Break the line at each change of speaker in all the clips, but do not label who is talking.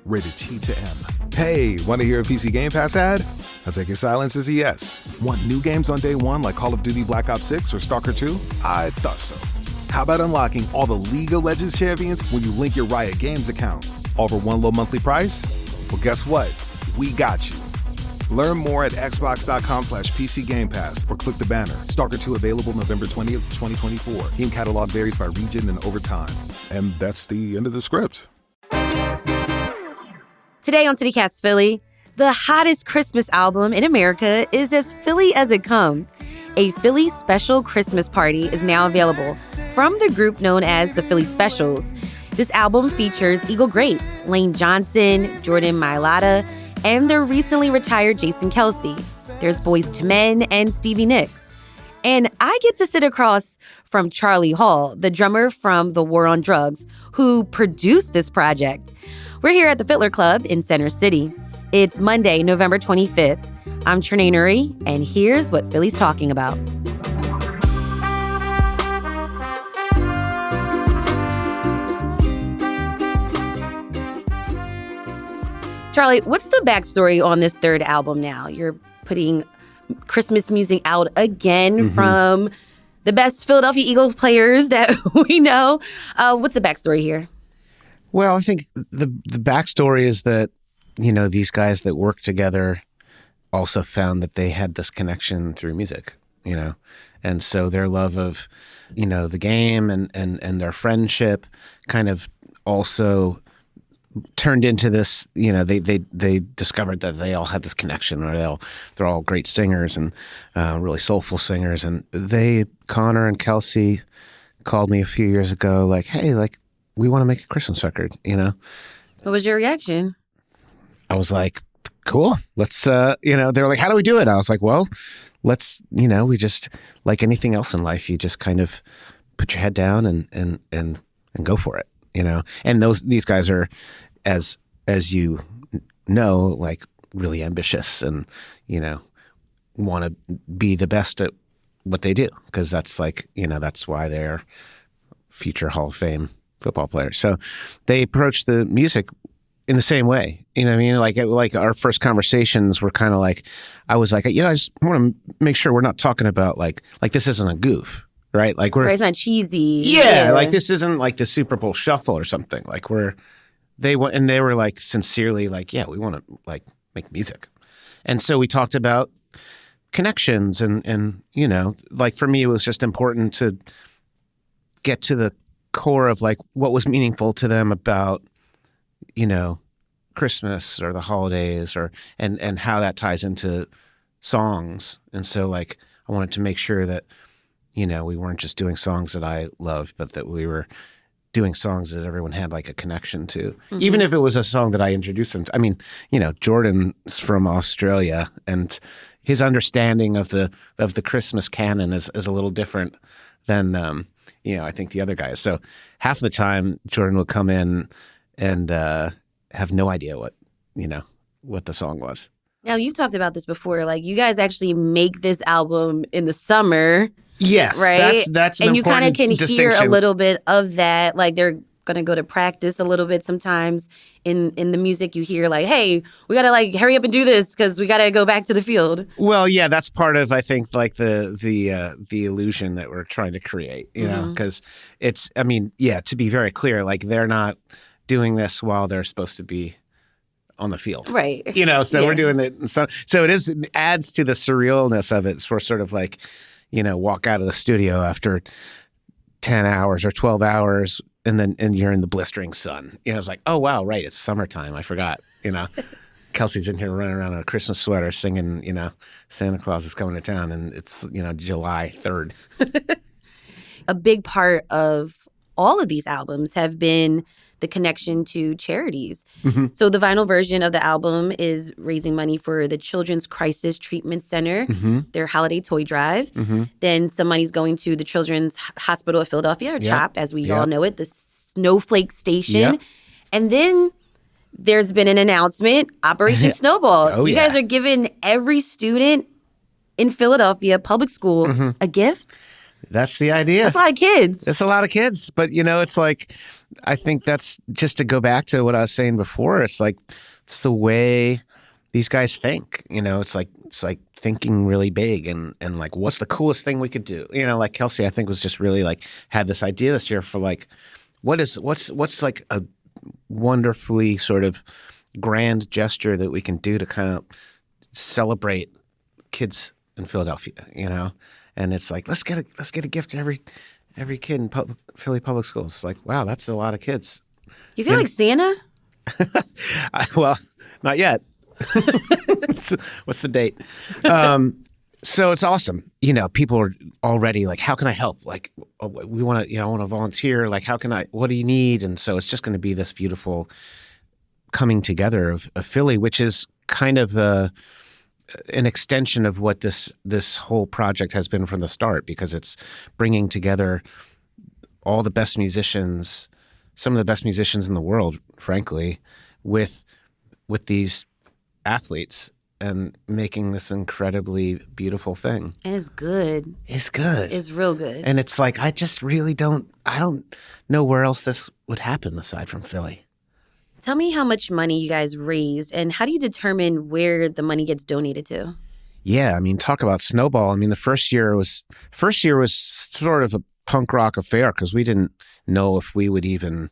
rated T to M. Hey, want to hear a PC Game Pass ad? I'll take your silence as a yes. Want new games on day one like Call of Duty Black Ops 6 or Stalker 2? I thought so. How about unlocking all the League of Legends champions when you link your Riot Games account? All for one low monthly price? Well, guess what? We got you. Learn more at xbox.com/PC Game Pass or click the banner. Stalker 2 available November 20th, 2024. Game catalog varies by region and over time. And that's the end of the script.
Today on CityCast Philly, the hottest Christmas album in America is as Philly as it comes. A Philly Special Christmas Party is now available from the group known as the Philly Specials. This album features Eagle greats Lane Johnson, Jordan Mailata, and the recently retired Jason Kelce. There's Boyz II Men and Stevie Nicks. And I get to sit across from Charlie Hall, the drummer from The War on Drugs, who produced this project. We're here at the Fiddler Club in Center City. It's Monday, November 25th. I'm Trenae Nuri, and here's what Philly's talking about. Charlie, what's the backstory on this third album now? You're putting Christmas music out again from the best Philadelphia Eagles players that we know. What's the backstory here?
Well, I think the backstory is that, you know, these guys that work together also found that they had this connection through music, you know, and so their love of, you know, the game and their friendship kind of also turned into this, you know, they discovered that they all had this connection, or they're all great singers and really soulful singers. And Connor and Kelce called me a few years ago, like, hey, like, we want to make a Christmas record, you know?
What was your reaction?
I was like, cool, let's, you know, they were like, how do we do it? I was like, well, let's, you know, we just, like anything else in life, you just kind of put your head down and go for it, you know? And these guys are, as you know, like really ambitious and, you know, want to be the best at what they do, because that's like, you know, that's why they're future Hall of Fame football players. So they approach the music in the same way. You know what I mean? Like our first conversations were kind of like, I was like, you know, I just want to make sure we're not talking about like this isn't a goof, right? Like
it's not cheesy.
Yeah, like this isn't like the Super Bowl shuffle or something. Like they were like sincerely like, yeah, we want to like make music. And so we talked about connections and, you know, like for me, it was just important to get to the core of like what was meaningful to them about, you know, Christmas or the holidays and how that ties into songs. And so like I wanted to make sure that, you know, we weren't just doing songs that I love, but that we were doing songs that everyone had like a connection to. Even if it was a song that I introduced them to. I mean, you know, Jordan's from Australia and his understanding of the Christmas canon is a little different than you know, I think the other guys. So half the time Jordan would come in and have no idea what the song was.
Now, you've talked about this before. Like, you guys actually make this album in the summer.
Yes,
right?
That's an
and you kind of can hear a
distinction.
little bit of that. Like, they're going to go to practice a little bit sometimes. In the music, you hear like, hey, we got to like hurry up and do this because we got to go back to the field.
Well, yeah, that's part of, I think, like the illusion that we're trying to create, you know, because it's, I mean, yeah, to be very clear, like they're not doing this while they're supposed to be on the field.
Right.
You know, so we're doing it. So it adds to the surrealness of it for sort of like, you know, walk out of the studio after 10 hours or 12 hours and you're in the blistering sun. You know, it's like, oh, wow, right. It's summertime. I forgot, you know. Kelsey's in here running around in a Christmas sweater singing, you know, Santa Claus is coming to town and it's, you know, July 3rd.
A big part of all of these albums have been the connection to charities. So the vinyl version of the album is raising money for the Children's Crisis Treatment Center, their holiday toy drive. Then some money's going to the Children's Hospital of Philadelphia, or CHOP, as we all know it, the Snowflake Station. And then there's been an announcement, Operation Snowball. You guys are giving every student in Philadelphia public school a gift.
That's the idea.
That's a lot of kids.
It's a lot of kids. But, you know, it's like, I think that's just to go back to what I was saying before. It's like it's the way these guys think. It's like thinking really big and like what's the coolest thing we could do. Like Kelce, I think was just really like had this idea this year for like what's like a wonderfully sort of grand gesture that we can do to kind of celebrate kids in Philadelphia. And it's like let's get a gift to every kid in Philly public schools. Like, wow, that's a lot of kids.
You feel like Santa?
Well, not yet. What's the date? So it's awesome. People are already like, how can I help? Like, we want to, I want to volunteer. Like, what do you need? And so it's just going to be this beautiful coming together of Philly, which is kind of an extension of what this whole project has been from the start, because it's bringing together all the best musicians, some of the best musicians in the world, frankly, with these athletes and making this incredibly beautiful thing.
And it's good.
It's good.
It's real good.
And it's like, I don't know where else this would happen aside from Philly.
Tell me how much money you guys raised, and how do you determine where the money gets donated to?
Yeah, talk about snowball. The first year was sort of a punk rock affair because we didn't know if we would even,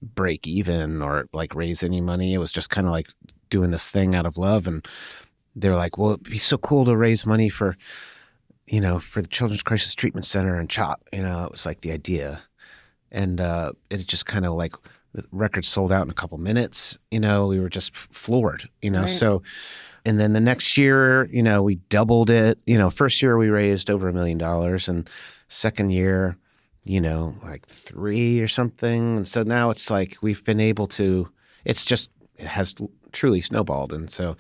break even or like raise any money. It was just kind of like doing this thing out of love, and they're like, well, it'd be so cool to raise money for the Children's Crisis Treatment Center and CHOP. It was like the idea, and it just kind of like the record sold out in a couple minutes. We were just floored.
Right.
So, and then the next year, we doubled it. First year we raised over $1 million, and second year, like 3 or something. And so now it's like we've been able to. It has truly snowballed, and so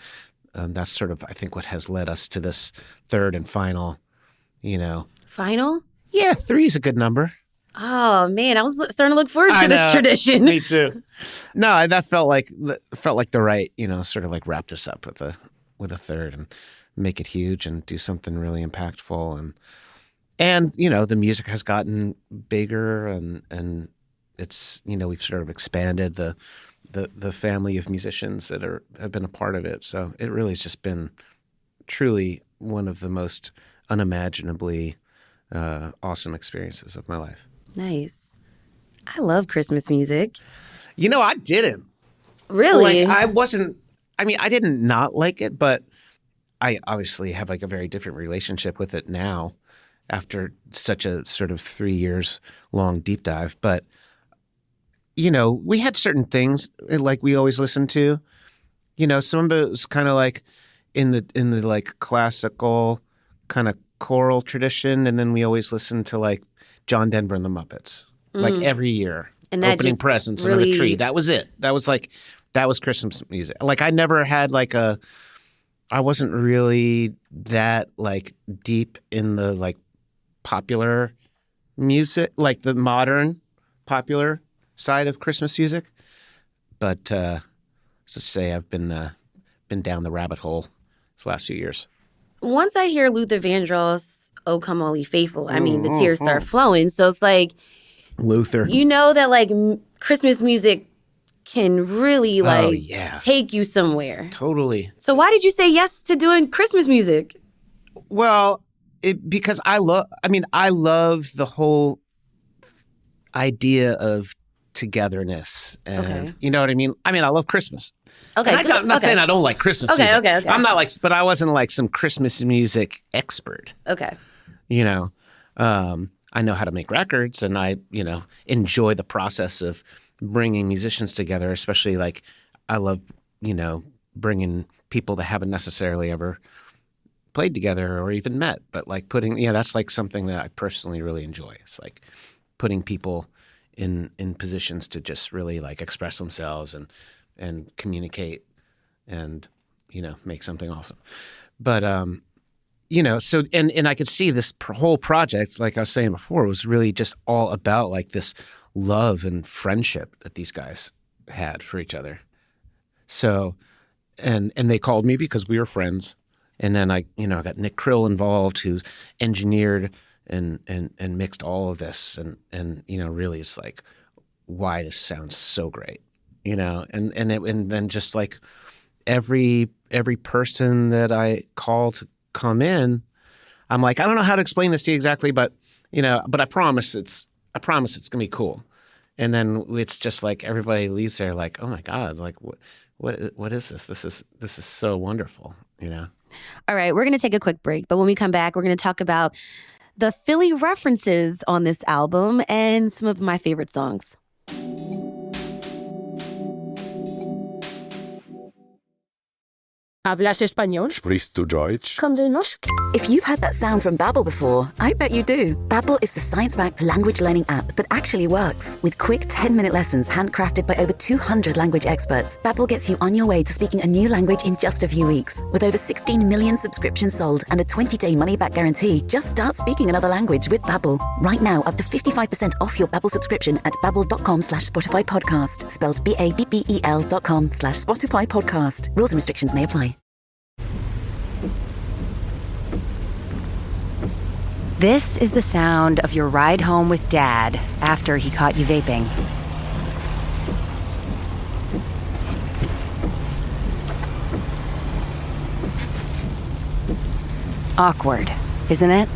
that's sort of, I think, what has led us to this third and final.
Final?
Yeah, 3 is a good number.
Oh man, I was starting to look forward to this tradition.
Me too. No, that felt like the right, sort of like wrap this up with a third and make it huge and do something really impactful, and the music has gotten bigger and it's we've sort of expanded the family of musicians that have been a part of it. So it really has just been truly one of the most unimaginably awesome experiences of my life.
Nice. I love Christmas music.
I didn't.
Really?
Like, I didn't not like it, but I obviously have like a very different relationship with it now after such a sort of 3 years long deep dive. But, we had certain things like we always listened to, some of it was kind of like in the like classical kind of choral tradition. And then we always listened to like John Denver and the Muppets, like every year,
and that
opening
just
presents
really...
under the tree. That was it. That was Christmas music. Like I never had like I wasn't really that like deep in the like popular music, like the modern popular side of Christmas music. But let's just say I've been down the rabbit hole the last few years.
Once I hear Luther Vandross, "Oh Come All Ye Faithful," the tears start flowing. So it's like
Luther.
That like Christmas music can really like take you somewhere.
Totally.
So why did you say yes to doing Christmas music?
Well, because I love the whole idea of togetherness, and you know what I mean? I love Christmas.
Okay.
I'm not saying I don't like Christmas music.
Okay.
I'm not like, but I wasn't like some Christmas music expert.
Okay.
I know how to make records, and I, enjoy the process of bringing musicians together, especially like I love, bringing people that haven't necessarily ever played together or even met, but like that's like something that I personally really enjoy. It's like putting people in positions to just really like express themselves and communicate and, make something awesome. But, so, and I could see this whole project, like I was saying before, was really just all about like this love and friendship that these guys had for each other. So, and they called me because we were friends. And then I got Nick Krill involved, who engineered and mixed all of this. And really it's like why this sounds so great, you know, and then just like every person that I call to come in, I'm like, I don't know how to explain this to you exactly, but you know, but I promise it's gonna be cool. And then it's just like everybody leaves there like, oh my God, like what is this? This is so wonderful, you know.
All right, we're going to take a quick break, but when we come back, we're going to talk about the Philly references on this album and some of my favorite songs.
¿Hablas español?
Sprichst du Deutsch?
Kan du norsk?
If you've heard that sound from Babble before, I bet you do. Babble is the science-backed language learning app that actually works. With quick 10-minute lessons handcrafted by over 200 language experts, Babble gets you on your way to speaking a new language in just a few weeks. With over 16 million subscriptions sold and a 20-day money-back guarantee, just start speaking another language with Babble. Right now, up to 55% off your Babble subscription at babbel.com/Spotify podcast. Spelled BABBEL.com/Spotify podcast. Rules and restrictions may apply.
This is the sound of your ride home with Dad after he caught you vaping. Awkward, isn't it?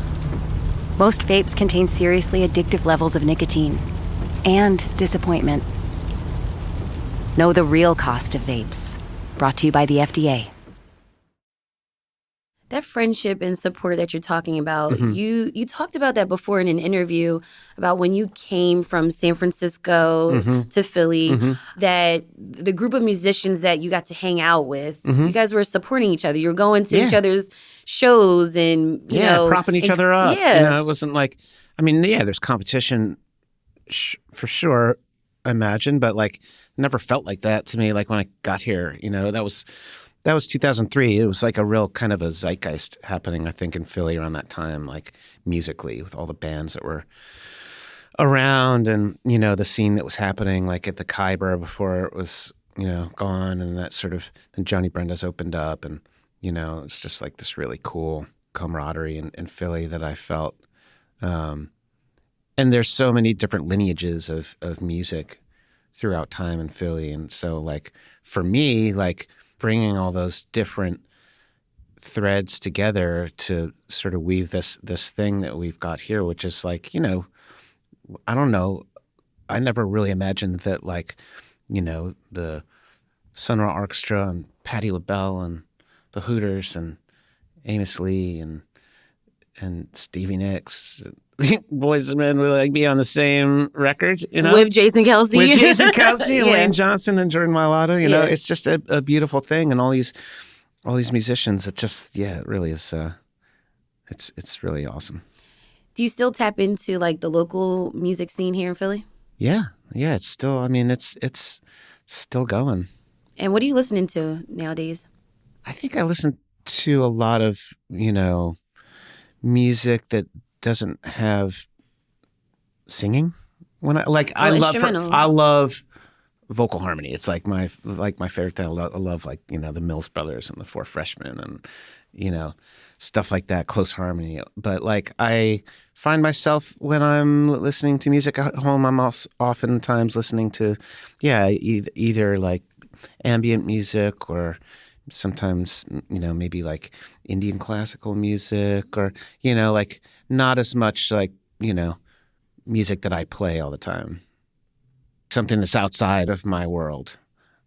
Most vapes contain seriously addictive levels of nicotine and disappointment. Know the real cost of vapes. Brought to you by the FDA.
That friendship and support that you're talking about, you talked about that before in an interview about when you came from San Francisco to Philly, that the group of musicians that you got to hang out with, you guys were supporting each other. You were going to each other's shows and, you know.
Propping each other up.
Yeah.
You know, it wasn't like, I mean, yeah, there's competition for sure, I imagine, but like never felt like that to me. Like when I got here, you know, that was 2003. It was like a real kind of a zeitgeist happening, I think, in Philly around that time, like musically with all the bands that were around and, you know, the scene that was happening like at the Khyber before it was, you know, gone. And that sort of, then Johnny Brenda's opened up and, you know, it's just like this really cool camaraderie in Philly that I felt. And there's so many different lineages of music throughout time in Philly. And so like for me, like, bringing all those different threads together to sort of weave this thing that we've got here, which is like, you know, I don't know, I never really imagined that like, you know, the Sun Ra Orchestra and Patti LaBelle and the Hooters and Amos Lee and Stevie Nicks, Boyz II Men would like be on the same record, you know,
with Jason Kelce,
and Lane Johnson and Jordan Mailata. You know, it's just a beautiful thing, and all these musicians. It just, it really is. It's really awesome.
Do you still tap into like the local music scene here in Philly?
Yeah. It's still. I mean, it's still going.
And what are you listening to nowadays?
I think I listen to a lot of, you know, music that doesn't have singing. When I love vocal harmony. It's like my favorite thing. I love like, you know, the Mills Brothers and the Four Freshmen and, you know, stuff like that, close harmony. But like I find myself when I'm listening to music at home, I'm also oftentimes listening to either like ambient music or sometimes, you know, maybe like Indian classical music or, you know, like not as much like, you know, music that I play all the time. Something that's outside of my world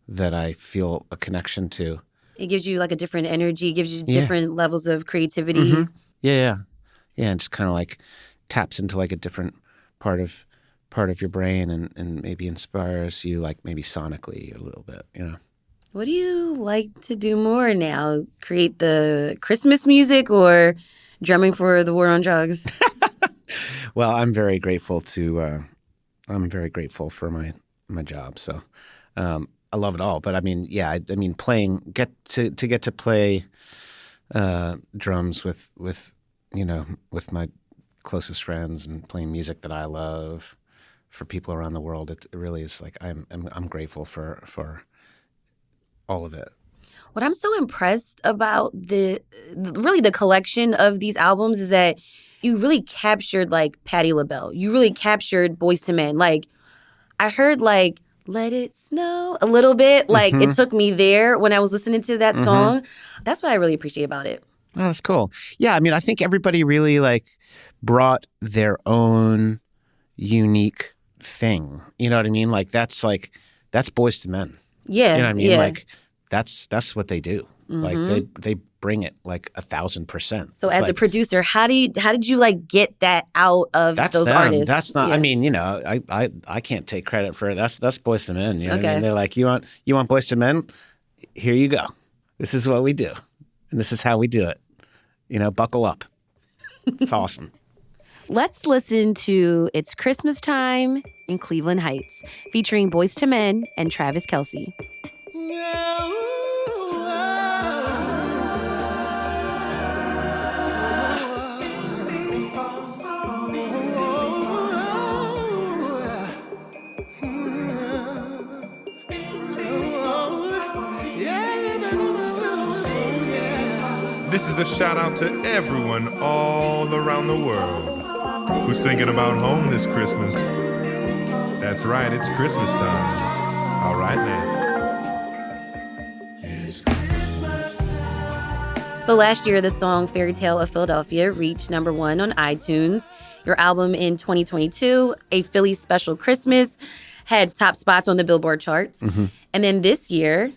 that I feel a connection to.
It gives you like a different energy, gives you different levels of creativity.
Mm-hmm. Yeah, and just kind of like taps into like a different part of your brain and maybe inspires you like maybe sonically a little bit, you know.
What do you like to do more now? Create the Christmas music or drumming for the war on drugs?
Well, I'm very grateful for my job. So I love it all. But I mean, get to play drums with you know, with my closest friends and playing music that I love for people around the world. It really is like I'm grateful for all of it.
What I'm so impressed about the collection of these albums is that you really captured like Patti LaBelle. You really captured Boyz II Men. Like I heard like Let It Snow a little bit. Like it took me there when I was listening to that song. That's what I really appreciate about it.
Oh, that's cool. Yeah, I mean, I think everybody really like brought their own unique thing. You know what I mean? Like that's Boyz II Men.
Yeah.
You know what I mean?
Yeah.
Like that's what they do. Like they bring it like 1,000%.
So
It's
as
like,
a producer, how did you like get that out of
that's
those
them.
artists?
That's not.
Yeah.
I mean, I can't take credit for it. That's Boyz II Men. You know what I
Okay.
mean? They're like, you want Boyz II Men? Here you go. This is what we do, and this is how we do it. Buckle up. It's awesome.
Let's listen to It's Christmas Time in Cleveland Heights, featuring Boyz II Men and Travis Kelce.
This is a shout out to everyone all around the world who's thinking about home this Christmas. That's right, it's Christmas time. All right now.
So last year, the song Fairy Tale of Philadelphia reached #1 on iTunes. Your album in 2022, A Philly Special Christmas, had top spots on the Billboard charts. And then this year,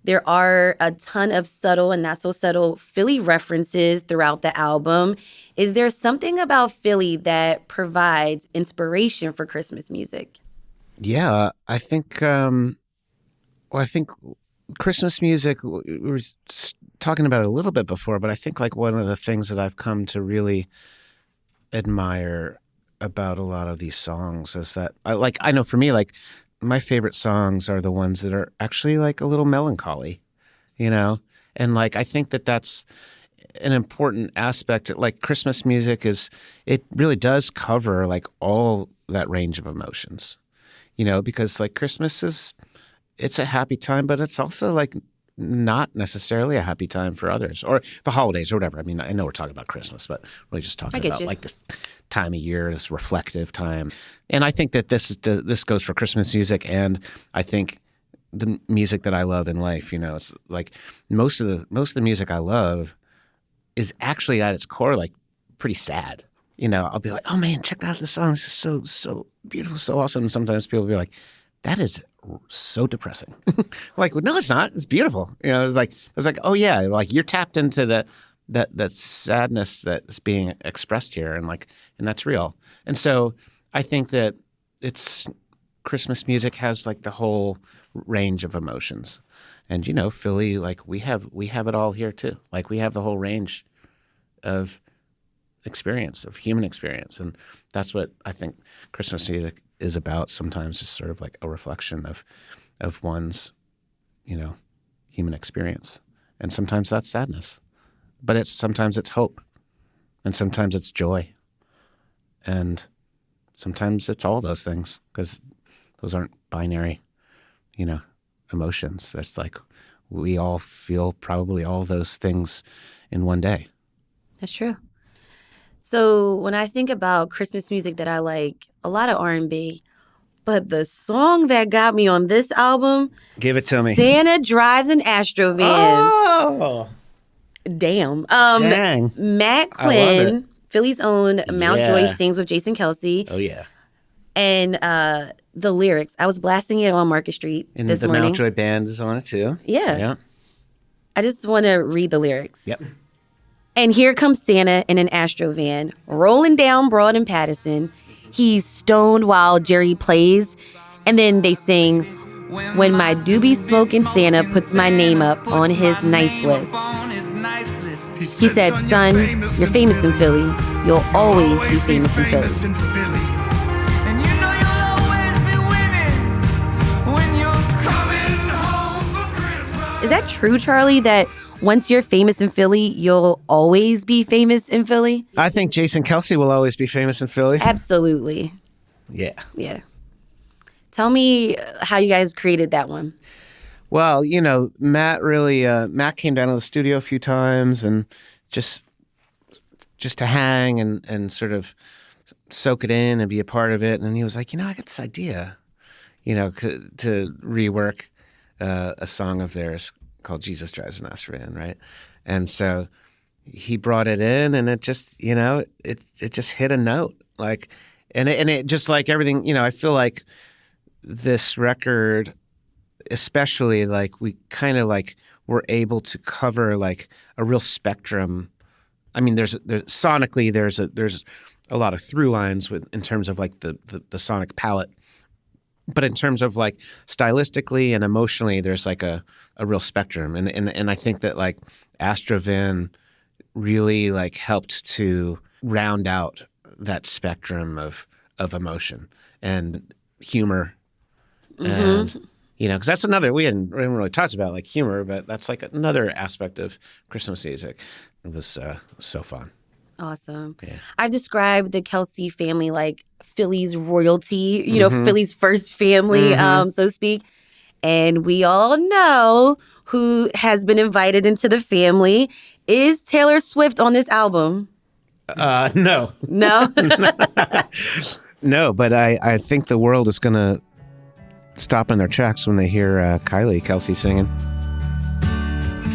there are a ton of subtle and not so subtle Philly references throughout the album. Is there something about Philly that provides inspiration for Christmas music?
Yeah, I think. I think Christmas music. We were talking about it a little bit before, but I think like one of the things that I've come to really admire about a lot of these songs is that I know for me, like my favorite songs are the ones that are actually like a little melancholy, and like I think that that's an important aspect. Like Christmas music it really does cover like all that range of emotions, because like Christmas it's a happy time, but it's also like not necessarily a happy time for others, or the holidays or whatever. I mean, I know we're talking about Christmas, but we're just talking about like this time of year, this reflective time. And I think that this goes for Christmas music, and I think the music that I love in life, it's like most of the music I love is actually at its core like pretty sad. I'll be like, oh man, check out this song. This is so beautiful, so awesome. And sometimes people will be like, that is so depressing. Like, well, no, it's not. It's beautiful. It's like, oh yeah, like you're tapped into that sadness that's being expressed here, and that's real. And so I think that Christmas music has like the whole range of emotions, and Philly, like we have it all here too. Like we have the whole range of human experience, and that's what I think Christmas music is about. Sometimes just sort of like a reflection of one's human experience, and sometimes that's sadness, but sometimes it's hope, and sometimes it's joy, and sometimes it's all those things, because those aren't binary emotions. That's like we all feel probably all those things in one day.
That's true. So when I think about Christmas music that I like, a lot of R&B, but the song that got me on this album,
Give it to me.
Santa Drives an Astro Van.
Oh,
Damn.
dang.
Matt
I love it.
Quinn, Philly's own Mount
Yeah.
Joy sings with Jason Kelce.
Oh yeah.
And the lyrics, I was blasting it on Market Street
And
this
the
morning.
Mount Joy Band is on it too.
Yeah.
Yeah.
I just want to read the lyrics.
Yep.
And here comes Santa in an Astro van, rolling down Broad and Pattison. He's stoned while Jerry plays. And then they sing, when my doobie smoking Santa puts my name up on his nice list. He said, son, you're famous in Philly. You'll always be famous in Philly.
And you know you'll always be winning when you're coming home for Christmas.
Is that true, Charlie, that once you're famous in Philly, you'll always be famous in Philly?
I think Jason Kelce will always be famous in Philly.
Absolutely.
Yeah.
Yeah. Tell me how you guys created that one.
Well, Matt came down to the studio a few times and just to hang and sort of soak it in and be a part of it. And then he was like, I got this idea. to rework a song of theirs called Jesus Drives an Van, right? And so he brought it in, and it just, it just hit a note. Like, and it just like everything, I feel like this record, especially, like, we kind of like were able to cover like a real spectrum. I mean, there's sonically there's a lot of through lines in terms of like the sonic palette, but in terms of like stylistically and emotionally, there's like a real spectrum, and I think that like Astrovan really like helped to round out that spectrum of emotion and humor, and because that's another, we haven't really talked about like humor, but that's like another aspect of Christmas music. It was so fun.
Awesome.
Yeah.
I've described the Kelce family like Philly's royalty, Philly's first family, so to speak. And we all know who has been invited into the family. Is Taylor Swift on this album?
No.
No?
No, but I think the world is going to stop in their tracks when they hear Kelce singing.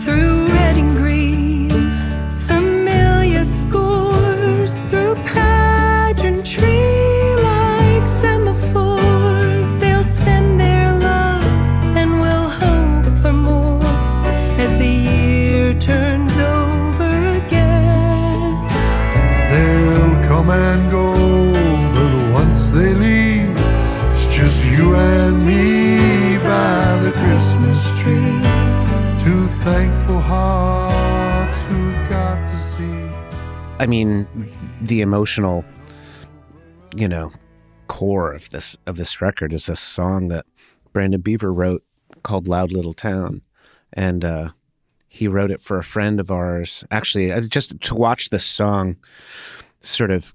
Through red and green, familiar scores, through pageantry like semaphore, they'll send their love and we'll hope for more as the year turns over again.
They'll come and go, but once they leave, it's just you and me by the Christmas tree. Two thankful hearts who got to see.
I mean, the emotional, core of this record is a song that Brandon Beaver wrote called "Loud Little Town," and he wrote it for a friend of ours. Actually, just to watch this song sort of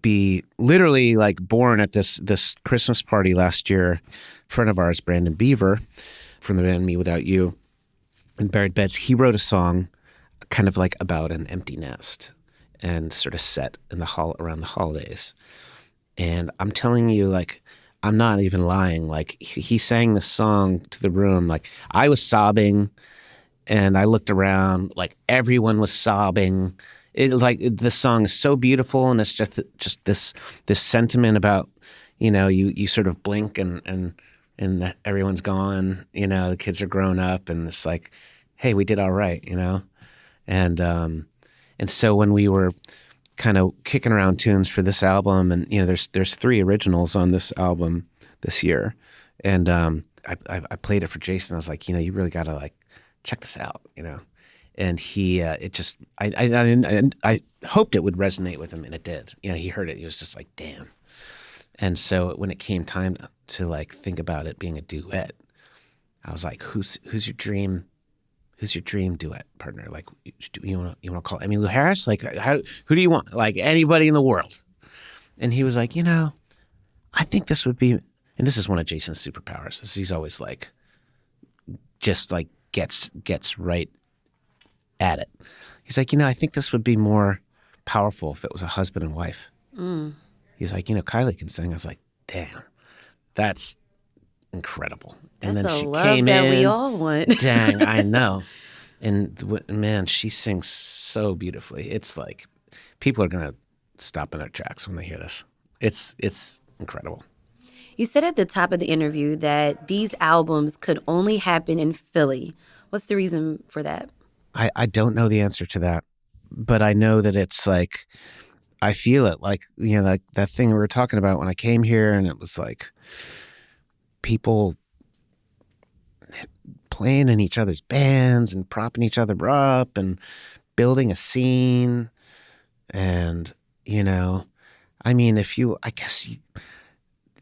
be literally like born at this Christmas party last year. A friend of ours, Brandon Beaver, from the band Me Without You and Buried Beds, he wrote a song kind of like about an empty nest and sort of set in the hall around the holidays. And I'm telling you, like, I'm not even lying. Like, he sang this song to the room. Like, I was sobbing, and I looked around, like everyone was sobbing. It, like, this song is so beautiful, and it's just this sentiment about, you sort of blink and everyone's gone. The kids are grown up, and it's like, hey, we did all right, And so when we were kind of kicking around tunes for this album, and there's 3 originals on this album this year, and I played it for Jason. I was like, you really got to like check this out, And he, it just, I hoped it would resonate with him, and it did. He heard it. He was just like, damn. And so when it came time to like think about it being a duet, I was like, who's your dream duet partner? Like, you want to call Emmylou Harris? Like, who do you want? Like, anybody in the world? And he was like, I think this would be, and this is one of Jason's superpowers. He's always like, just like gets right at it. He's like, I think this would be more powerful if it was a husband and wife. He's like, Kylie can sing. I was like, damn, that's incredible. And
That's
then
a
she
love
came
that
in.
we all want.
Dang, I know. And man, she sings so beautifully. It's like people are gonna stop in their tracks when they hear this. It's incredible.
You said at the top of the interview that these albums could only happen in Philly. What's the reason for that?
I don't know the answer to that, but I know that it's like, I feel it, like, like that thing we were talking about when I came here, and it was like people playing in each other's bands and propping each other up and building a scene. And, I mean,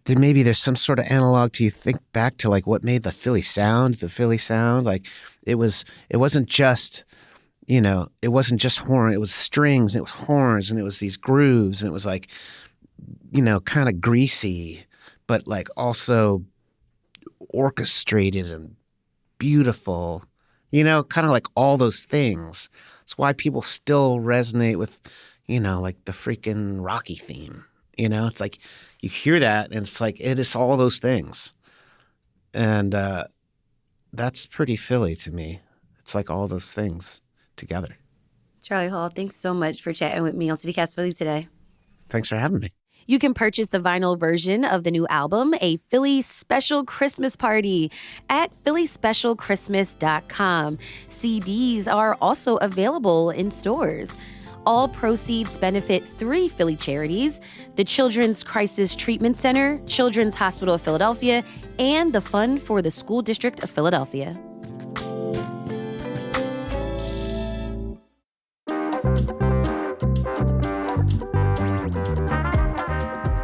there's some sort of analog to, you think back to like what made the Philly sound. Like it wasn't just, it wasn't just horn, it was strings, and it was horns, and it was these grooves, and it was like, kind of greasy, but like also orchestrated and beautiful, kind of like all those things. It's why people still resonate with, like the freaking Rocky theme, You know, it's like you hear that and it's like it is all those things. And that's pretty Philly to me. It's like all those things together.
Charlie Hall, thanks so much for chatting with me on CityCast Philly today.
Thanks for having me.
You can purchase the vinyl version of the new album, A Philly Special Christmas Party, at phillyspecialchristmas.com. CDs are also available in stores. All proceeds benefit 3 Philly charities: the Children's Crisis Treatment Center, Children's Hospital of Philadelphia, and the Fund for the School District of Philadelphia.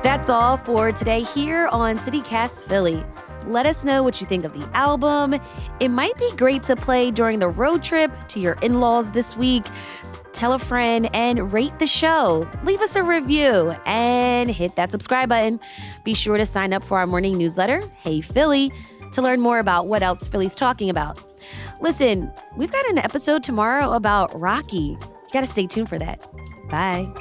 That's all for today here on CityCast Philly. Let us know what you think of the album. It might be great to play during the road trip to your in-laws this week. Tell a friend and rate the show. Leave us a review and hit that subscribe button. Be sure to sign up for our morning newsletter, Hey Philly, to learn more about what else Philly's talking about. Listen, we've got an episode tomorrow about Rocky. You gotta stay tuned for that. Bye.